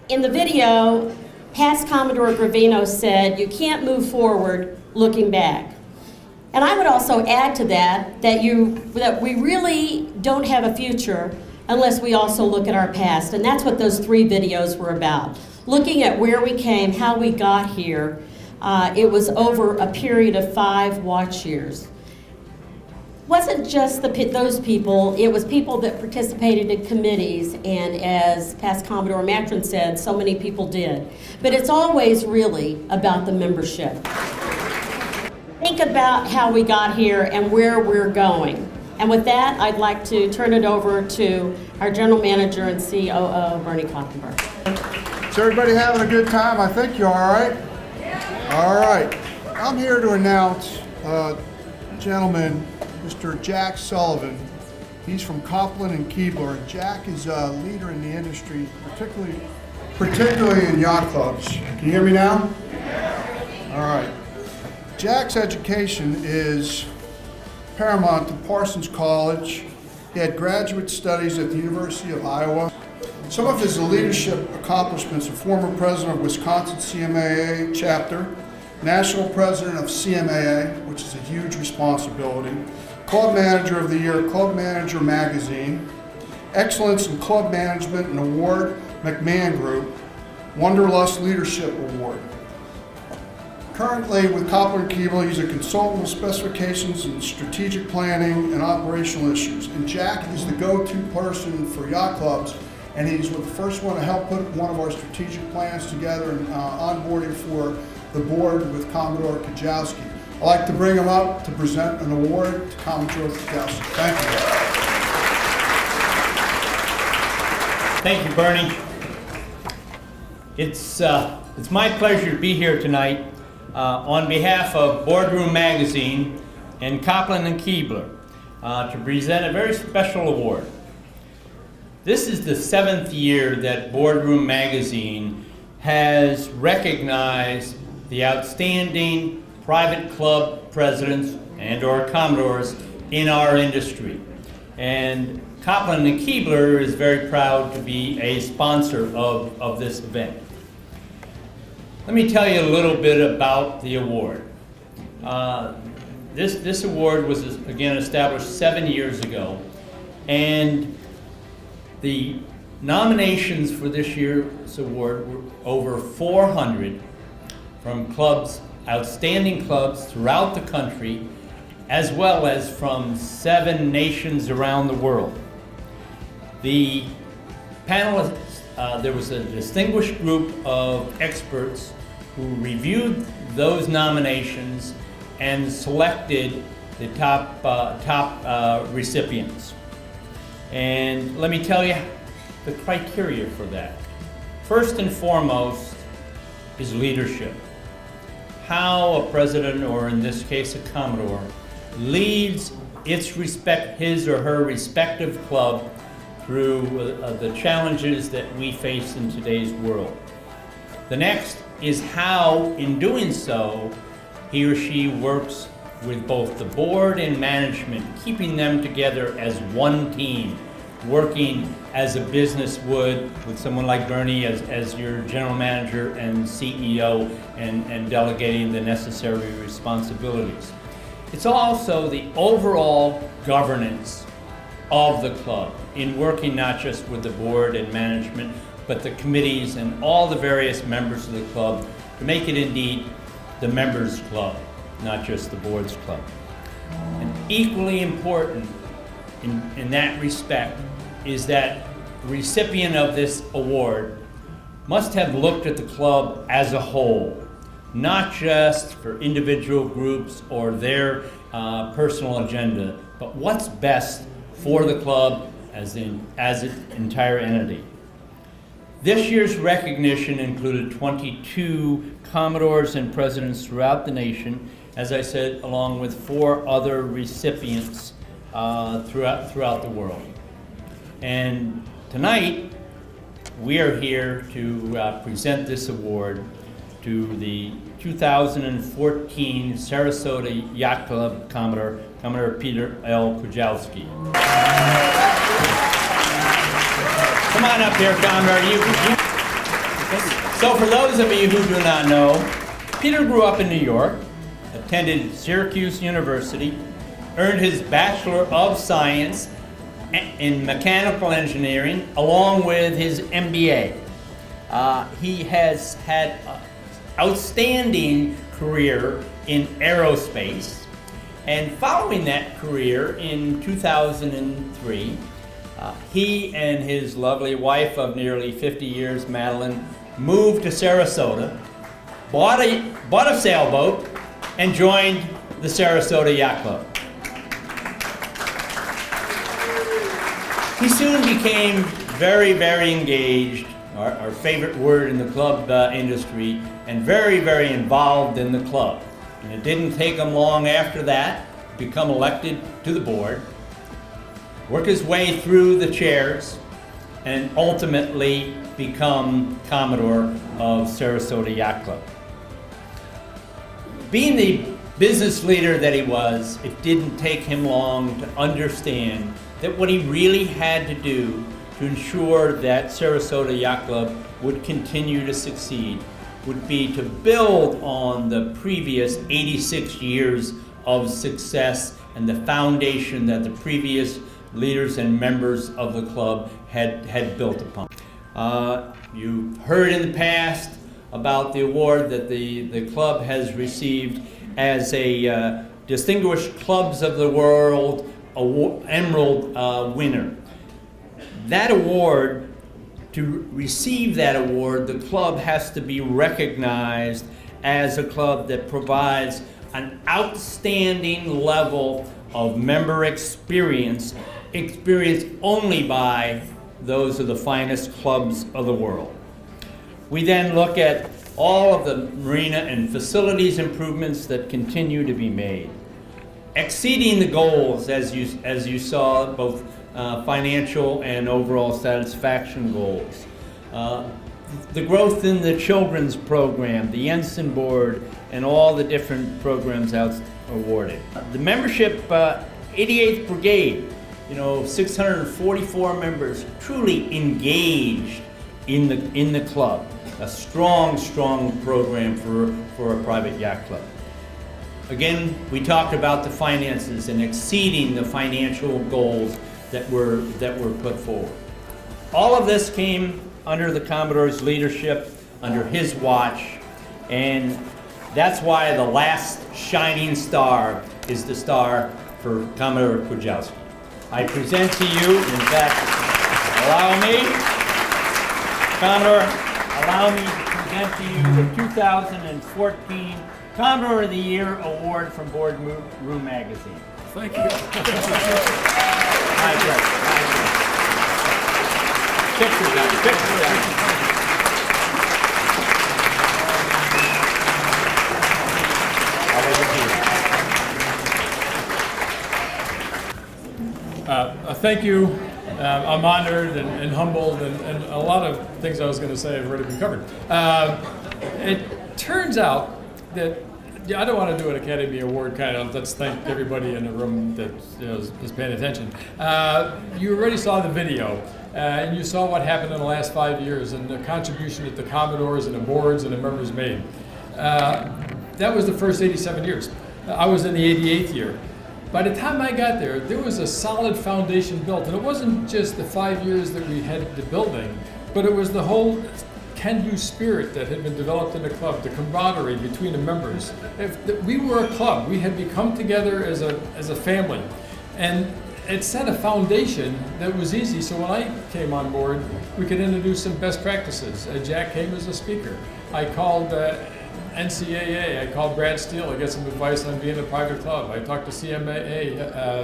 In the video, past Commodore Gravino said, "You can't move forward looking back." And I would also add to that that we really don't have a future unless we also look at our past. And that's what those 3 videos were about. Looking at where we came, how we got here. It was over a period of 5 watch years. Wasn't just those people, it was people that participated in committees, and as past Commodore Matron said, so many people did. But it's always really about the membership. Think about how we got here and where we're going. And with that, I'd like to turn it over to our General Manager and COO, Bernie Kloppenberg. Is everybody having a good time? I think you're all right. All right. I'm here to announce gentleman, Mr. Jack Sullivan. He's from Copeland and Keebler. And Jack is a leader in the industry, particularly in yacht clubs. Can you hear me now? All right. Jack's education is paramount to Parsons College. He had graduate studies at the University of Iowa. Some of his leadership accomplishments are former president of Wisconsin CMAA chapter, national president of CMAA, which is a huge responsibility, club manager of the year, Club Manager Magazine, excellence in club management and award, McMahon Group, Wanderlust Leadership Award. Currently with Copeland and Keebler, he's a consultant with specifications in strategic planning and operational issues. And Jack is the go-to person for yacht clubs, and he's the first one to help put one of our strategic plans together and onboarding for the board with Commodore Kujawski. I'd like to bring him up to present an award to Commodore Kujawski. Thank you. Thank you, Bernie. It's my pleasure to be here tonight on behalf of Boardroom Magazine and Copeland and Keebler to present a very special award. This is the 7th year that Boardroom Magazine has recognized the outstanding private club presidents and/or Commodores in our industry. And Copeland and Keebler is very proud to be a sponsor of this event. Let me tell you a little bit about the award. This award was again established 7 years ago, and the nominations for this year's award were over 400 from clubs, outstanding clubs throughout the country, as well as from 7 nations around the world. The panelists, there was a distinguished group of experts who reviewed those nominations and selected the top recipients. And let me tell you the criteria for that. First and foremost is leadership. How a president, or in this case a Commodore, leads his or her respective club through the challenges that we face in today's world. The next is how, in doing so, he or she works with both the board and management, keeping them together as one team, working as a business would with someone like Bernie as your general manager and CEO, and delegating the necessary responsibilities. It's also the overall governance of the club in working not just with the board and management, but the committees and all the various members of the club to make it indeed the members' club, not just the board's club. And equally important in that respect is that the recipient of this award must have looked at the club as a whole, not just for individual groups or their personal agenda, but what's best for the club as its entire entity. This year's recognition included 22 Commodores and presidents throughout the nation, as I said, along with 4 other recipients throughout the world. And tonight, we are here to present this award to the 2014 Sarasota Yacht Club Commodore, Commodore Peter L. Kujawski. Come on up here, Commodore. So for those of you who do not know, Peter grew up in New York, attended Syracuse University, earned his Bachelor of Science in Mechanical Engineering, along with his MBA. He has had an outstanding career in aerospace, and following that career in 2003, he and his lovely wife of nearly 50 years, Madeline, moved to Sarasota, bought a sailboat, and joined the Sarasota Yacht Club. He soon became very, very engaged, our favorite word in the club industry, and very, very involved in the club. And it didn't take him long after that to become elected to the board, work his way through the chairs, and ultimately become Commodore of Sarasota Yacht Club. Being the business leader that he was, it didn't take him long to understand that what he really had to do to ensure that Sarasota Yacht Club would continue to succeed would be to build on the previous 86 years of success and the foundation that the previous leaders and members of the club had built upon. You've heard in the past about the award that the club has received as a Distinguished Clubs of the World Emerald winner. That award, to receive that award, the club has to be recognized as a club that provides an outstanding level of member experience only by those of the finest clubs of the world. We then look at all of the marina and facilities improvements that continue to be made, exceeding the goals as you saw, both financial and overall satisfaction goals. The growth in the children's program, the Ensign Board, and all the different programs awarded. The membership, 88th Brigade, 644 members truly engaged in the club. A strong program for a private yacht club. Again, we talked about the finances and exceeding the financial goals that were put forward. All of this came under the Commodore's leadership, under his watch, and that's why the last shining star is the star for Commodore Kujawski. I present to you, in fact, allow me to present to you the 2014 Commodore of the Year Award from Board Room Magazine. Thank you. My pleasure. Picture done. Thank you. I'm honored and humbled, and a lot of things I was going to say have already been covered. It turns out that I don't want to do an Academy Award kind of let's thank everybody in the room that is paying attention. You already saw the video, and you saw what happened in the last 5 years and the contribution that the Commodores and the boards and the members made. That was the first 87 years. I was in the 88th year. By the time I got there, there was a solid foundation built. And it wasn't just the 5 years that we had the building, but it was the whole can-do spirit that had been developed in the club, the camaraderie between the members. We were a club. We had become together as a family. And it set a foundation that was easy. So when I came on board, we could introduce some best practices. Jack came as a speaker. I called NCAA, I called Brad Steele to get some advice on being a private club. I talked to CMAA, I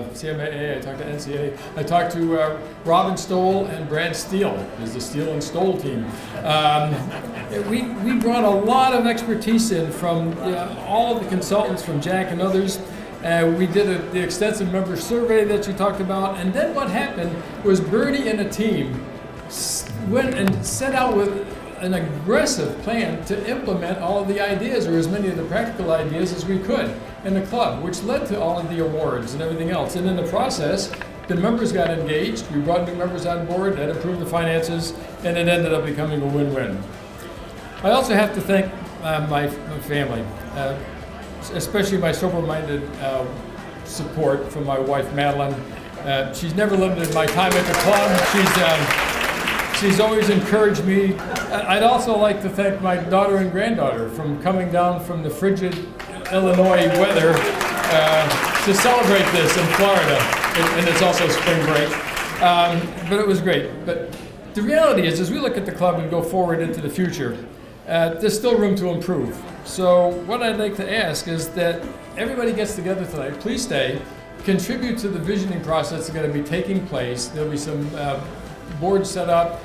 talked to NCAA. I talked to Robin Stoll and Brad Steele, is the Steele and Stoll team. We brought a lot of expertise in from all of the consultants, from Jack and others. We did the extensive member survey that you talked about, and then what happened was Bernie and a team went and set out with an aggressive plan to implement all of the ideas, or as many of the practical ideas as we could in the club, which led to all of the awards and everything else. And in the process, the members got engaged, we brought new members on board, that improved the finances, and it ended up becoming a win-win. I also have to thank my family, especially my sober-minded support from my wife, Madeline. She's never limited my time at the club. She's always encouraged me. I'd also like to thank my daughter and granddaughter from coming down from the frigid Illinois weather to celebrate this in Florida, and it's also spring break. But it was great. But the reality is, as we look at the club and go forward into the future, there's still room to improve. So what I'd like to ask is that everybody gets together tonight. Please stay, contribute to the visioning process that's going to be taking place. There'll be some boards set up.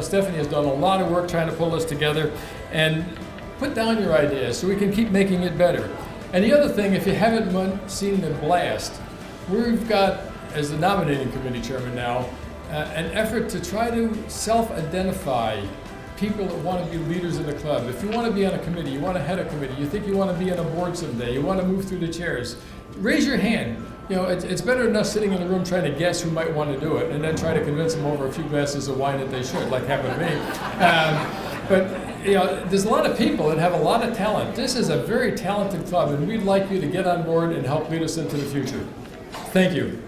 Stephanie has done a lot of work trying to pull this together, and put down your ideas so we can keep making it better. And the other thing, if you haven't seen the blast, we've got, as the nominating committee chairman now, an effort to try to self-identify people that want to be leaders in the club. If you want to be on a committee, you want to head a committee, you think you want to be on a board someday, you want to move through the chairs, raise your hand. It's better than us sitting in a room trying to guess who might want to do it and then try to convince them over a few glasses of wine that they should, like happened to me. But there's a lot of people that have a lot of talent. This is a very talented club, and we'd like you to get on board and help lead us into the future. Thank you.